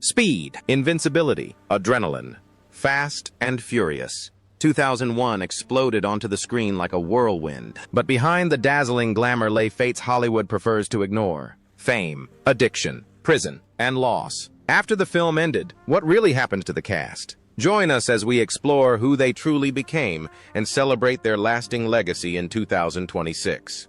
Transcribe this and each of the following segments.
Speed, invincibility, adrenaline, Fast and Furious. 2001 exploded onto the screen like a whirlwind. But behind the dazzling glamour lay fates Hollywood prefers to ignore. Fame, addiction, prison, and loss. After the film ended, what really happened to the cast? Join us as we explore who they truly became and celebrate their lasting legacy in 2026.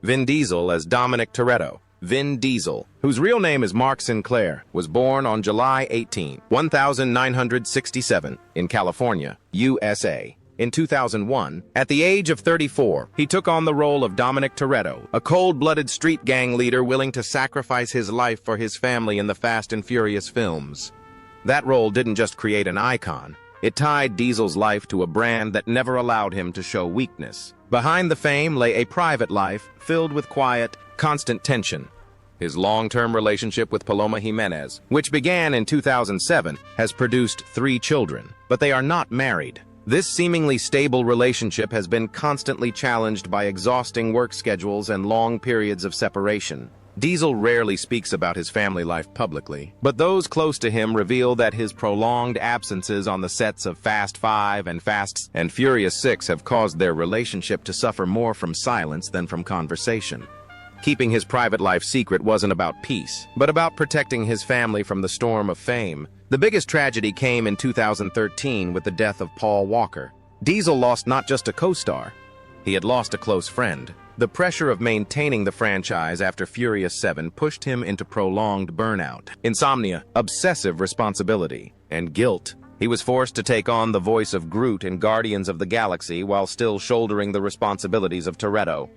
Vin Diesel as Dominic Toretto. Vin Diesel, whose real name is Mark Sinclair, was born on July 18, 1967, in California, USA. In 2001, at the age of 34, he took on the role of Dominic Toretto, a cold-blooded street gang leader willing to sacrifice his life for his family in the Fast and Furious films. That role didn't just create an icon, it tied Diesel's life to a brand that never allowed him to show weakness. Behind the fame lay a private life filled with quiet, constant tension. His long-term relationship with Paloma Jimenez, which began in 2007, has produced 3 children, but they are not married. This seemingly stable relationship has been constantly challenged by exhausting work schedules and long periods of separation. Diesel rarely speaks about his family life publicly, but those close to him reveal that his prolonged absences on the sets of Fast 5 and Fast and Furious 6 have caused their relationship to suffer more from silence than from conversation. Keeping his private life secret wasn't about peace, but about protecting his family from the storm of fame. The biggest tragedy came in 2013 with the death of Paul Walker. Diesel lost not just a co-star, he had lost a close friend. The pressure of maintaining the franchise after Furious 7 pushed him into prolonged burnout, insomnia, obsessive responsibility, and guilt. He was forced to take on the voice of Groot in Guardians of the Galaxy while still shouldering the responsibilities of Toretto.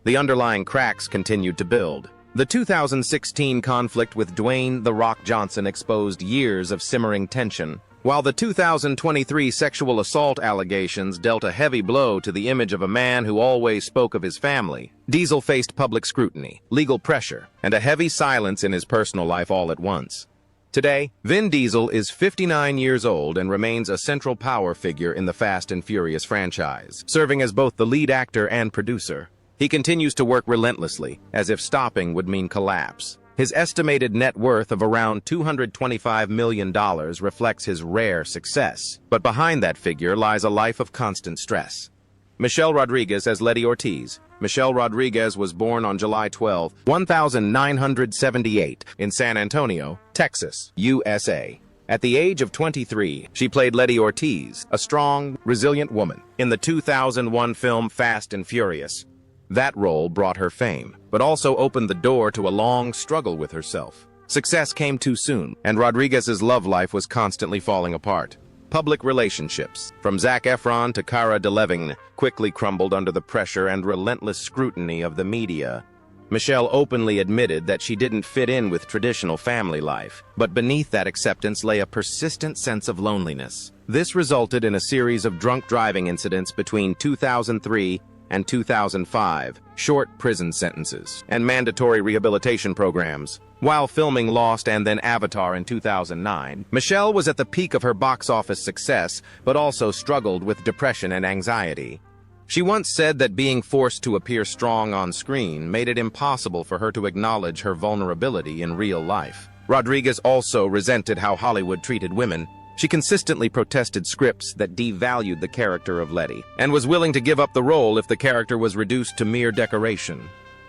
The underlying cracks continued to build. The 2016 conflict with Dwayne "The Rock" Johnson exposed years of simmering tension, while the 2023 sexual assault allegations dealt a heavy blow to the image of a man who always spoke of his family. Diesel faced public scrutiny, legal pressure, and a heavy silence in his personal life all at once. Today, Vin Diesel is 59 years old and remains a central power figure in the Fast and Furious franchise, serving as both the lead actor and producer. He continues to work relentlessly, as if stopping would mean collapse. His estimated net worth of around $225 million reflects his rare success, but behind that figure lies a life of constant stress. Michelle Rodriguez as Letty Ortiz. Michelle Rodriguez was born on July 12, 1978, in San Antonio, Texas, USA. At the age of 23, she played Letty Ortiz, a strong, resilient woman, in the 2001 film Fast and Furious. That role brought her fame, but also opened the door to a long struggle with herself. Success came too soon, and Rodriguez's love life was constantly falling apart. Public relationships, from Zac Efron to Cara Delevingne, quickly crumbled under the pressure and relentless scrutiny of the media. Michelle openly admitted that she didn't fit in with traditional family life, but beneath that acceptance lay a persistent sense of loneliness. This resulted in a series of drunk driving incidents between 2003 and 2005, short prison sentences, and mandatory rehabilitation programs. While filming Lost and then Avatar in 2009, Michelle was at the peak of her box office success, but also struggled with depression and anxiety. She once said that being forced to appear strong on screen made it impossible for her to acknowledge her vulnerability in real life. Rodriguez also resented how Hollywood treated women. She consistently protested scripts that devalued the character of Letty, and was willing to give up the role if the character was reduced to mere decoration.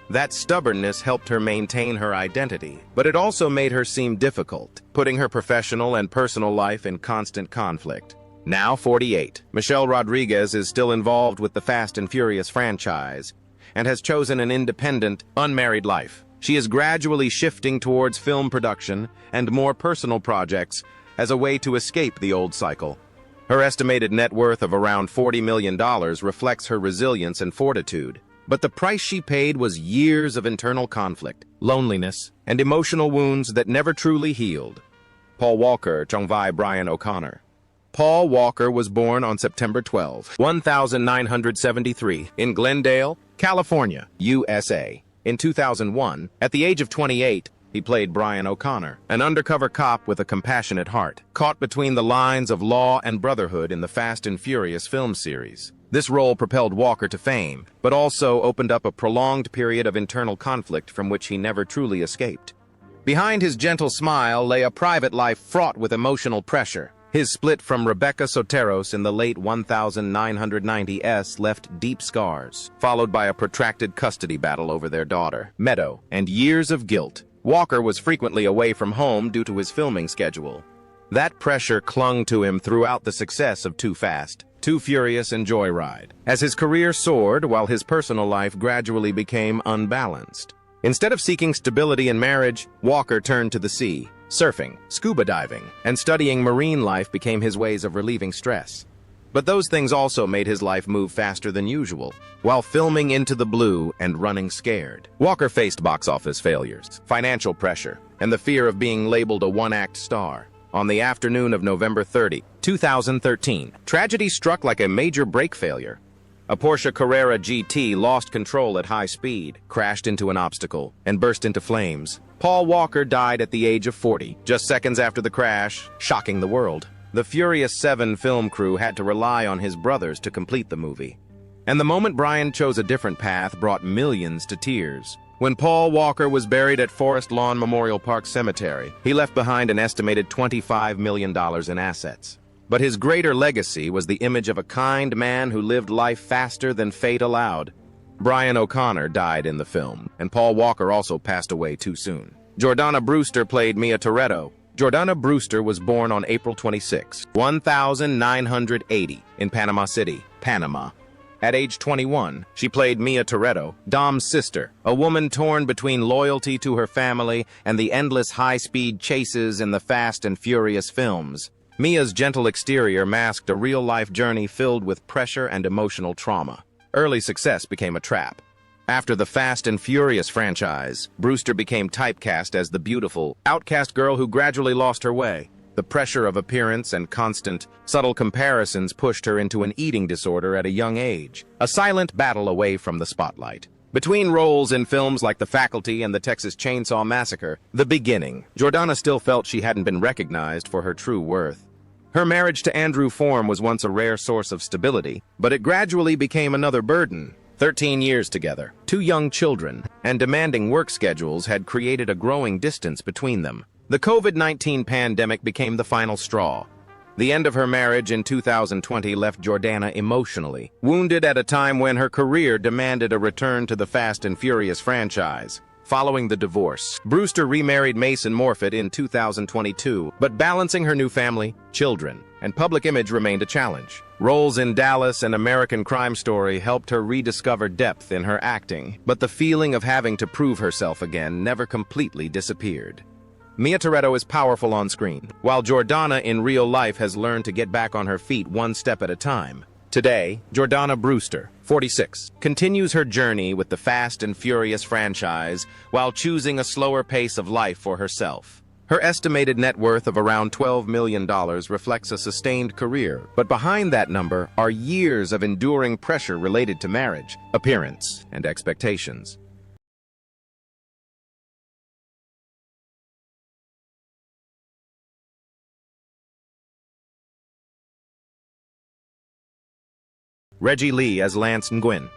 That stubbornness helped her maintain her identity, but it also made her seem difficult, putting her professional and personal life in constant conflict. Now 48, Michelle Rodriguez is still involved with the Fast and Furious franchise, and has chosen an independent, unmarried life. She is gradually shifting towards film production and more personal projects, as a way to escape the old cycle. Her estimated net worth of around $40 million reflects her resilience and fortitude, but the price she paid was years of internal conflict, loneliness, and emotional wounds that never truly healed. Paul Walker Chongvai Brian O'Connor. Paul Walker was born on September 12, 1973, in Glendale, California, USA. In 2001, at the age of 28, he played Brian O'Connor, an undercover cop with a compassionate heart, caught between the lines of law and brotherhood in the Fast and Furious film series. This role propelled Walker to fame, but also opened up a prolonged period of internal conflict from which he never truly escaped. Behind his gentle smile lay a private life fraught with emotional pressure. His split from Rebecca Soteros in the late 1990s left deep scars, followed by a protracted custody battle over their daughter, Meadow, and years of guilt. Walker was frequently away from home due to his filming schedule. That pressure clung to him throughout the success of Too Fast, Too Furious, and Joyride, as his career soared while his personal life gradually became unbalanced. Instead of seeking stability in marriage, Walker turned to the sea. Surfing, scuba diving, and studying marine life became his ways of relieving stress. But those things also made his life move faster than usual. While filming Into the Blue and Running Scared, Walker faced box office failures, financial pressure, and the fear of being labeled a one-act star. On the afternoon of November 30, 2013, tragedy struck like a major brake failure. A Porsche Carrera GT lost control at high speed, crashed into an obstacle, and burst into flames. Paul Walker died at the age of 40, just seconds after the crash, shocking the world. The Furious 7 film crew had to rely on his brothers to complete the movie. And the moment Brian chose a different path brought millions to tears. When Paul Walker was buried at Forest Lawn Memorial Park Cemetery, he left behind an estimated $25 million in assets. But his greater legacy was the image of a kind man who lived life faster than fate allowed. Brian O'Connor died in the film, and Paul Walker also passed away too soon. Jordana Brewster played Mia Toretto. Jordana Brewster was born on April 26, 1980, in Panama City, Panama. At age 21, she played Mia Toretto, Dom's sister, a woman torn between loyalty to her family and the endless high-speed chases in the Fast and Furious films. Mia's gentle exterior masked a real-life journey filled with pressure and emotional trauma. Early success became a trap. After the Fast and Furious franchise, Brewster became typecast as the beautiful, outcast girl who gradually lost her way. The pressure of appearance and constant, subtle comparisons pushed her into an eating disorder at a young age, a silent battle away from the spotlight. Between roles in films like The Faculty and The Texas Chainsaw Massacre, The Beginning, Jordana still felt she hadn't been recognized for her true worth. Her marriage to Andrew Form was once a rare source of stability, but it gradually became another burden. 13 years together, 2 young children, and demanding work schedules had created a growing distance between them. The COVID-19 pandemic became the final straw. The end of her marriage in 2020 left Jordana emotionally wounded at a time when her career demanded a return to the Fast and Furious franchise. Following the divorce, Brewster remarried Mason Morfitt in 2022, but balancing her new family, children, and public image remained a challenge. Roles in Dallas and American Crime Story helped her rediscover depth in her acting, but the feeling of having to prove herself again never completely disappeared. Mia Toretto is powerful on screen, while Jordana in real life has learned to get back on her feet one step at a time. Today, Jordana Brewster, 46, continues her journey with the Fast and Furious franchise while choosing a slower pace of life for herself. Her estimated net worth of around $12 million reflects a sustained career, but behind that number are years of enduring pressure related to marriage, appearance, and expectations. Reggie Lee as Lance Nguyen.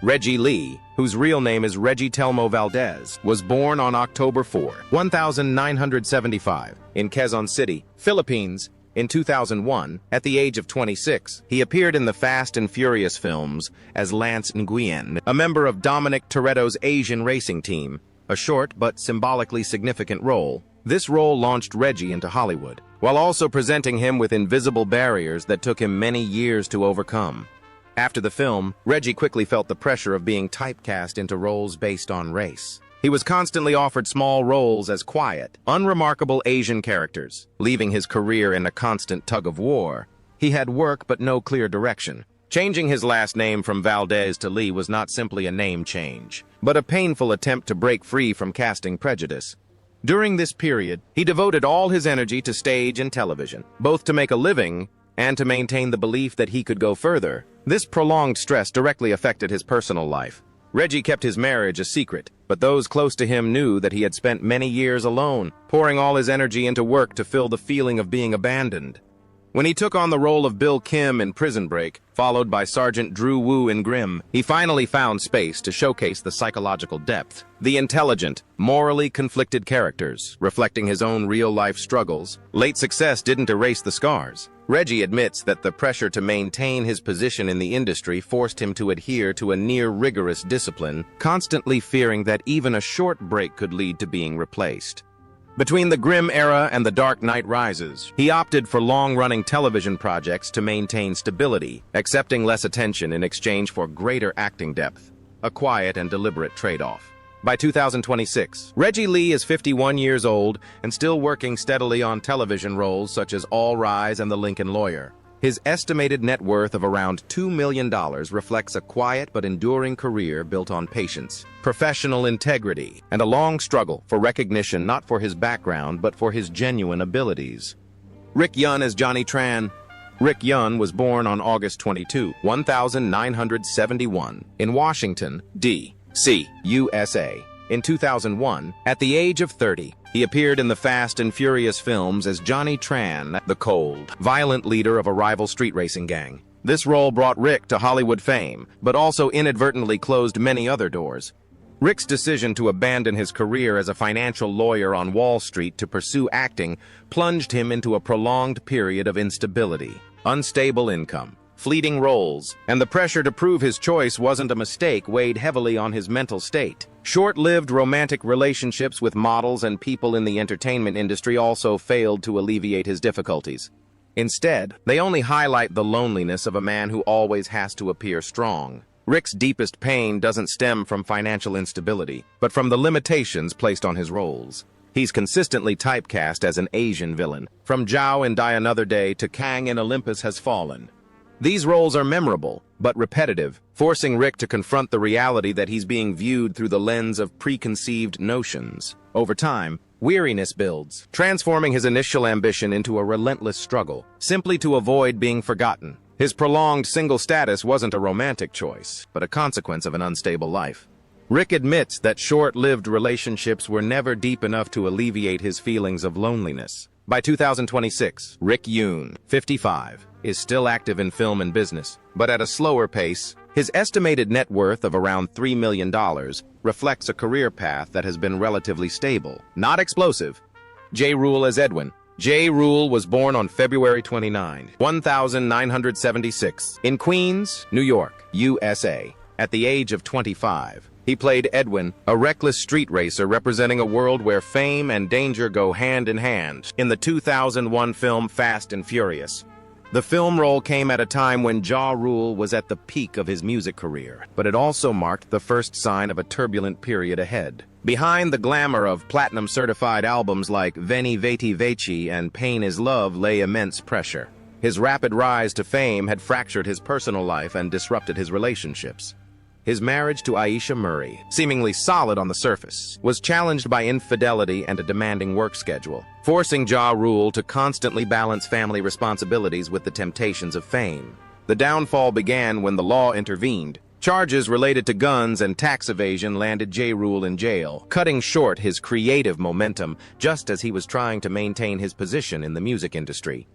Reggie Lee, whose real name is Reggie Telmo Valdez, was born on October 4, 1975, in Quezon City, Philippines. In 2001, at the age of 26, he appeared in the Fast and Furious films as Lance Nguyen, a member of Dominic Toretto's Asian racing team, a short but symbolically significant role. This role launched Reggie into Hollywood, while also presenting him with invisible barriers that took him many years to overcome. After the film, Reggie quickly felt the pressure of being typecast into roles based on race. He was constantly offered small roles as quiet, unremarkable Asian characters, leaving his career in a constant tug-of-war. He had work but no clear direction. Changing his last name from Valdez to Lee was not simply a name change, but a painful attempt to break free from casting prejudice. During this period, he devoted all his energy to stage and television, both to make a living and to maintain the belief that he could go further. This prolonged stress directly affected his personal life. Reggie kept his marriage a secret, but those close to him knew that he had spent many years alone, pouring all his energy into work to fill the feeling of being abandoned. When he took on the role of Bill Kim in Prison Break, followed by Sergeant Drew Woo in Grimm, he finally found space to showcase the psychological depth. The intelligent, morally conflicted characters, reflecting his own real-life struggles. Late success didn't erase the scars. Reggie admits that the pressure to maintain his position in the industry forced him to adhere to a near-rigorous discipline, constantly fearing that even a short break could lead to being replaced. Between the Grimm era and The Dark Knight Rises, he opted for long-running television projects to maintain stability, accepting less attention in exchange for greater acting depth, a quiet and deliberate trade-off. By 2026, Reggie Lee is 51 years old and still working steadily on television roles such as All Rise and The Lincoln Lawyer. His estimated net worth of around $2 million reflects a quiet but enduring career built on patience, professional integrity, and a long struggle for recognition not for his background but for his genuine abilities. Rick Yune as Johnny Tran. Rick Yune was born on August 22, 1971, in Washington, D.C., USA. In 2001, at the age of 30, he appeared in the Fast and Furious films as Johnny Tran, the cold, violent leader of a rival street racing gang. This role brought Rick to Hollywood fame, but also inadvertently closed many other doors. Rick's decision to abandon his career as a financial lawyer on Wall Street to pursue acting plunged him into a prolonged period of instability, unstable income, fleeting roles, and the pressure to prove his choice wasn't a mistake weighed heavily on his mental state. Short-lived romantic relationships with models and people in the entertainment industry also failed to alleviate his difficulties. Instead, they only highlight the loneliness of a man who always has to appear strong. Rick's deepest pain doesn't stem from financial instability, but from the limitations placed on his roles. He's consistently typecast as an Asian villain, from Zhao in Die Another Day to Kang in Olympus Has Fallen. These roles are memorable, but repetitive, forcing Rick to confront the reality that he's being viewed through the lens of preconceived notions. Over time, weariness builds, transforming his initial ambition into a relentless struggle, simply to avoid being forgotten. His prolonged single status wasn't a romantic choice, but a consequence of an unstable life. Rick admits that short-lived relationships were never deep enough to alleviate his feelings of loneliness. By 2026, Rick Yune, 55, is still active in film and business, but at a slower pace. His estimated net worth of around $3 million reflects a career path that has been relatively stable, not explosive. J. Rule as Edwin. J. Rule was born on February 29, 1976, in Queens, New York, USA. At the age of 25, he played Edwin, a reckless street racer representing a world where fame and danger go hand in hand, in the 2001 film Fast and Furious. The film role came at a time when Ja Rule was at the peak of his music career, but it also marked the first sign of a turbulent period ahead. Behind the glamour of platinum-certified albums like Veni Vidi Vici and Pain is Love lay immense pressure. His rapid rise to fame had fractured his personal life and disrupted his relationships. His marriage to Aisha Murray, seemingly solid on the surface, was challenged by infidelity and a demanding work schedule, forcing Ja Rule to constantly balance family responsibilities with the temptations of fame. The downfall began when the law intervened. Charges related to guns and tax evasion landed J. Rule in jail, cutting short his creative momentum just as he was trying to maintain his position in the music industry.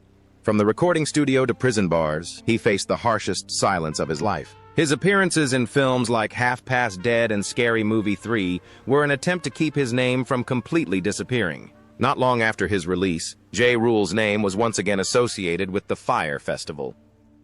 From the recording studio to prison bars, he faced the harshest silence of his life. His appearances in films like Half Past Dead and Scary Movie 3 were an attempt to keep his name from completely disappearing. Not long after his release, J. Rule's name was once again associated with the Fyre Festival.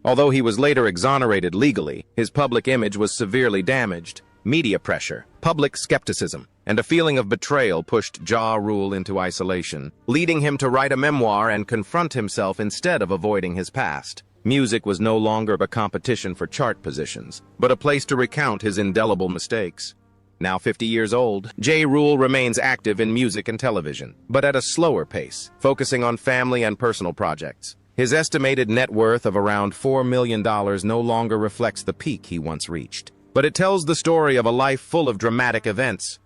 Although he was later exonerated legally, his public image was severely damaged. Media pressure, public skepticism, and a feeling of betrayal pushed Ja Rule into isolation, leading him to write a memoir and confront himself instead of avoiding his past. Music was no longer a competition for chart positions, but a place to recount his indelible mistakes. Now 50 years old, J. Rule remains active in music and television, but at a slower pace, focusing on family and personal projects. His estimated net worth of around $4 million no longer reflects the peak he once reached, but it tells the story of a life full of dramatic events.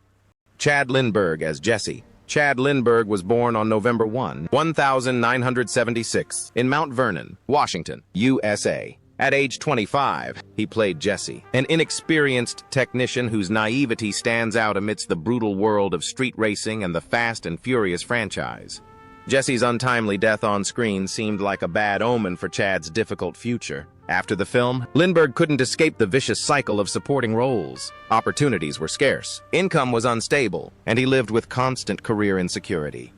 Chad Lindberg as Jesse. Chad Lindberg was born on November 1, 1976, in Mount Vernon, Washington, USA. At age 25, he played Jesse, an inexperienced technician whose naivety stands out amidst the brutal world of street racing and the Fast and Furious franchise. Jesse's untimely death on screen seemed like a bad omen for Chad's difficult future. After the film, Lindberg couldn't escape the vicious cycle of supporting roles. Opportunities were scarce, income was unstable, and he lived with constant career insecurity.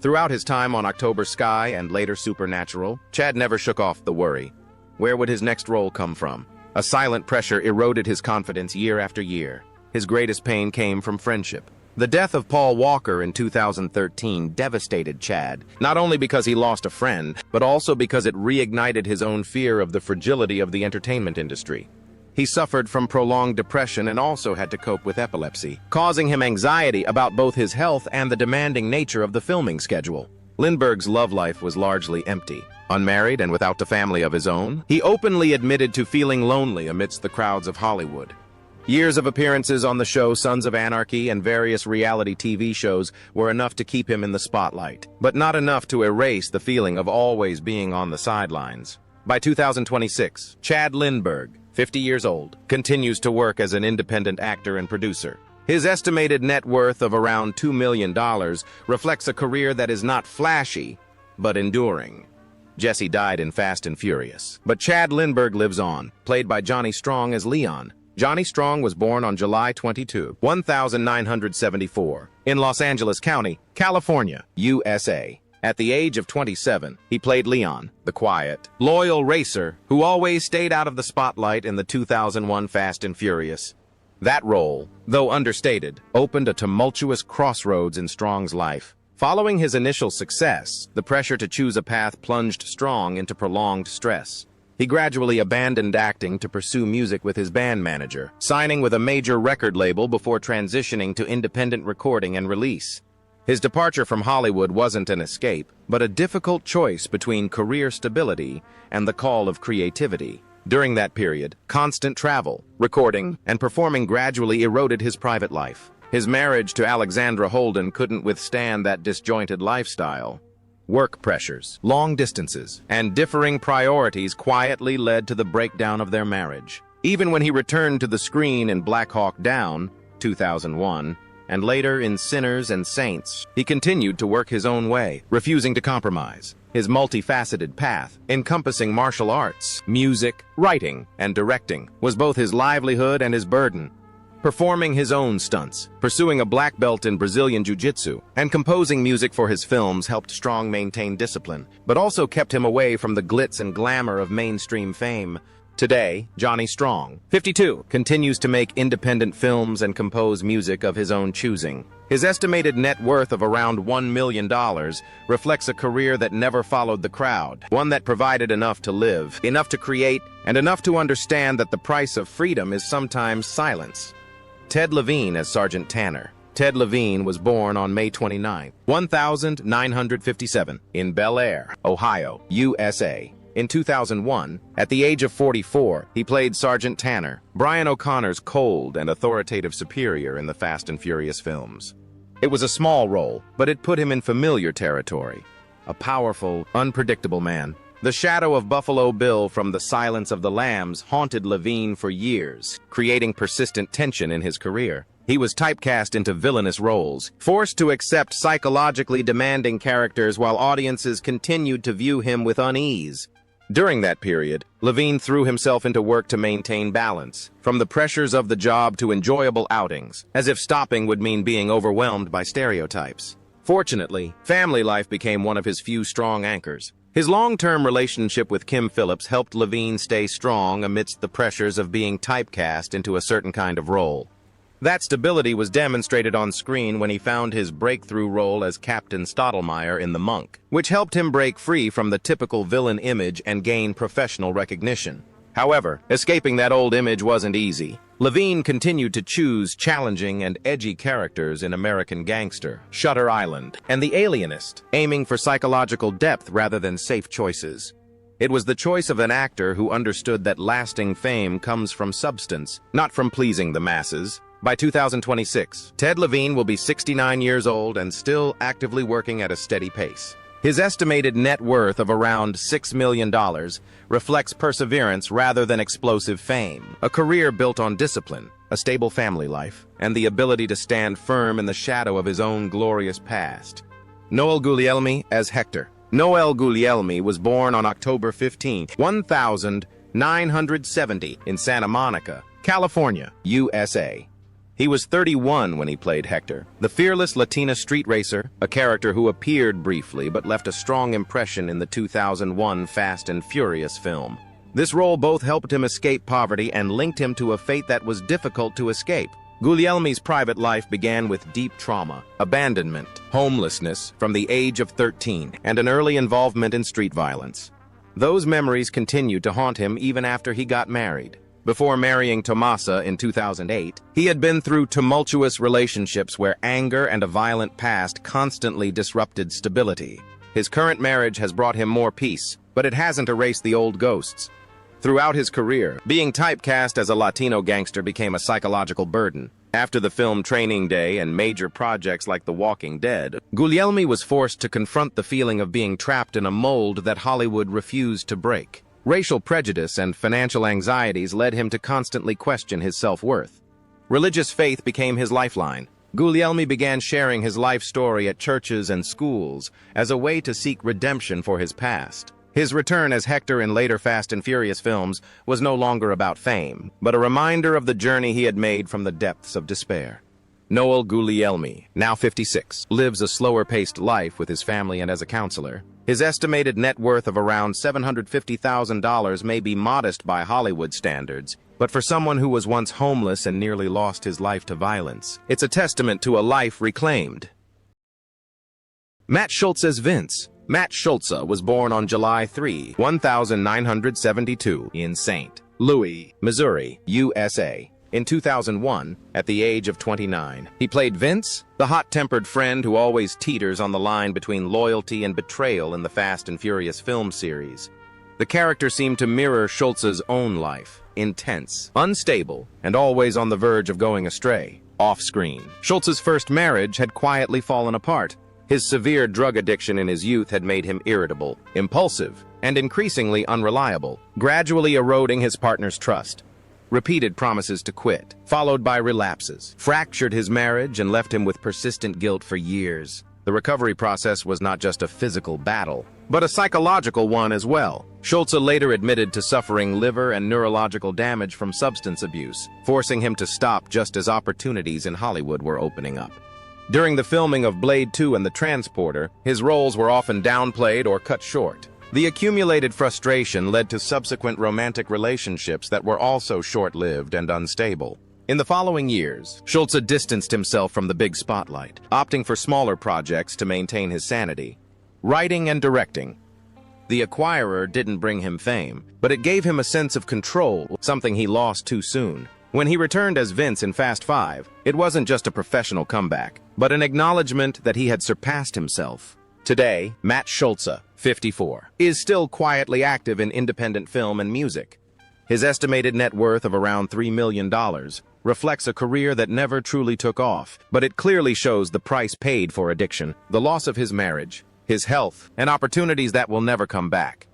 Throughout his time on October Sky and later Supernatural, Chad never shook off the worry. Where would his next role come from? A silent pressure eroded his confidence year after year. His greatest pain came from friendship. The death of Paul Walker in 2013 devastated Chad, not only because he lost a friend, but also because it reignited his own fear of the fragility of the entertainment industry. He suffered from prolonged depression and also had to cope with epilepsy, causing him anxiety about both his health and the demanding nature of the filming schedule. Lindberg's love life was largely empty. Unmarried and without a family of his own, he openly admitted to feeling lonely amidst the crowds of Hollywood. Years of appearances on the show Sons of Anarchy and various reality TV shows were enough to keep him in the spotlight, but not enough to erase the feeling of always being on the sidelines. By 2026, Chad Lindberg, 50 years old, continues to work as an independent actor and producer. His estimated net worth of around $2 million reflects a career that is not flashy, but enduring. Jesse died in Fast and Furious, but Chad Lindberg lives on, played by Johnny Strong as Leon. Johnny Strong was born on July 22, 1974, in Los Angeles County, California, USA. At the age of 27, he played Leon, the quiet, loyal racer who always stayed out of the spotlight in the 2001 Fast and Furious. That role, though understated, opened a tumultuous crossroads in Strong's life. Following his initial success, the pressure to choose a path plunged Strong into prolonged stress. He gradually abandoned acting to pursue music with his band manager, signing with a major record label before transitioning to independent recording and release. His departure from Hollywood wasn't an escape, but a difficult choice between career stability and the call of creativity. During that period, constant travel, recording, and performing gradually eroded his private life. His marriage to Alexandra Holden couldn't withstand that disjointed lifestyle. Work pressures, long distances, and differing priorities quietly led to the breakdown of their marriage. Even when he returned to the screen in Black Hawk Down, 2001, and later in Sinners and Saints, he continued to work his own way, refusing to compromise. His multifaceted path, encompassing martial arts, music, writing, and directing, was both his livelihood and his burden. Performing his own stunts, pursuing a black belt in Brazilian Jiu-Jitsu, and composing music for his films helped Strong maintain discipline, but also kept him away from the glitz and glamour of mainstream fame. Today, Johnny Strong, 52, continues to make independent films and compose music of his own choosing. His estimated net worth of around $1 million reflects a career that never followed the crowd, one that provided enough to live, enough to create, and enough to understand that the price of freedom is sometimes silence. Ted Levine as Sergeant Tanner. Ted Levine was born on May 29, 1957, in Bel Air, Ohio, USA. In 2001, at the age of 44, he played Sergeant Tanner, Brian O'Connor's cold and authoritative superior in the Fast and Furious films. It was a small role, but it put him in familiar territory. A powerful, unpredictable man. The shadow of Buffalo Bill from The Silence of the Lambs haunted Levine for years, creating persistent tension in his career. He was typecast into villainous roles, forced to accept psychologically demanding characters while audiences continued to view him with unease. During that period, Levine threw himself into work to maintain balance, from the pressures of the job to enjoyable outings, as if stopping would mean being overwhelmed by stereotypes. Fortunately, family life became one of his few strong anchors. His long-term relationship with Kim Phillips helped Levine stay strong amidst the pressures of being typecast into a certain kind of role. That stability was demonstrated on screen when he found his breakthrough role as Captain Stottlemyre in The Monk, which helped him break free from the typical villain image and gain professional recognition. However, escaping that old image wasn't easy. Levine continued to choose challenging and edgy characters in American Gangster, Shutter Island, and The Alienist, aiming for psychological depth rather than safe choices. It was the choice of an actor who understood that lasting fame comes from substance, not from pleasing the masses. By 2026, Ted Levine will be 69 years old and still actively working at a steady pace. His estimated net worth of around $6 million reflects perseverance rather than explosive fame, a career built on discipline, a stable family life, and the ability to stand firm in the shadow of his own glorious past. Noel Guglielmi as Hector. Noel Guglielmi was born on October 15, 1970 in Santa Monica, California, USA. He was 31 when he played Hector, the fearless Latina street racer, a character who appeared briefly but left a strong impression in the 2001 Fast and Furious film. This role both helped him escape poverty and linked him to a fate that was difficult to escape. Guglielmi's private life began with deep trauma, abandonment, homelessness from the age of 13, and an early involvement in street violence. Those memories continued to haunt him even after he got married. Before marrying Tomasa in 2008, he had been through tumultuous relationships where anger and a violent past constantly disrupted stability. His current marriage has brought him more peace, but it hasn't erased the old ghosts. Throughout his career, being typecast as a Latino gangster became a psychological burden. After the film Training Day and major projects like The Walking Dead, Guglielmi was forced to confront the feeling of being trapped in a mold that Hollywood refused to break. Racial prejudice and financial anxieties led him to constantly question his self-worth. Religious faith became his lifeline. Guglielmi began sharing his life story at churches and schools as a way to seek redemption for his past. His return as Hector in later Fast and Furious films was no longer about fame, but a reminder of the journey he had made from the depths of despair. Noel Guglielmi, now 56, lives a slower-paced life with his family and as a counselor. His estimated net worth of around $750,000 may be modest by Hollywood standards, but for someone who was once homeless and nearly lost his life to violence, it's a testament to a life reclaimed. Matt Schulze as Vince. Matt Schulze was born on July 3, 1972 in St. Louis, Missouri, USA. In 2001, at the age of 29, he played Vince, the hot-tempered friend who always teeters on the line between loyalty and betrayal in the Fast and Furious film series. The character seemed to mirror Schulze's own life, intense, unstable, and always on the verge of going astray, off-screen. Schulze's first marriage had quietly fallen apart. His severe drug addiction in his youth had made him irritable, impulsive, and increasingly unreliable, gradually eroding his partner's trust. Repeated promises to quit, followed by relapses, fractured his marriage and left him with persistent guilt for years. The recovery process was not just a physical battle, but a psychological one as well. Schulze later admitted to suffering liver and neurological damage from substance abuse, forcing him to stop just as opportunities in Hollywood were opening up. During the filming of Blade 2 and The Transporter, his roles were often downplayed or cut short. The accumulated frustration led to subsequent romantic relationships that were also short-lived and unstable. In the following years, Schulze distanced himself from the big spotlight, opting for smaller projects to maintain his sanity. Writing and directing. The Acquirer didn't bring him fame, but it gave him a sense of control, something he lost too soon. When he returned as Vince in Fast 5, it wasn't just a professional comeback, but an acknowledgement that he had surpassed himself. Today, Matt Schulze, 54, is still quietly active in independent film and music. His estimated net worth of around $3 million reflects a career that never truly took off, but it clearly shows the price paid for addiction, the loss of his marriage, his health, and opportunities that will never come back.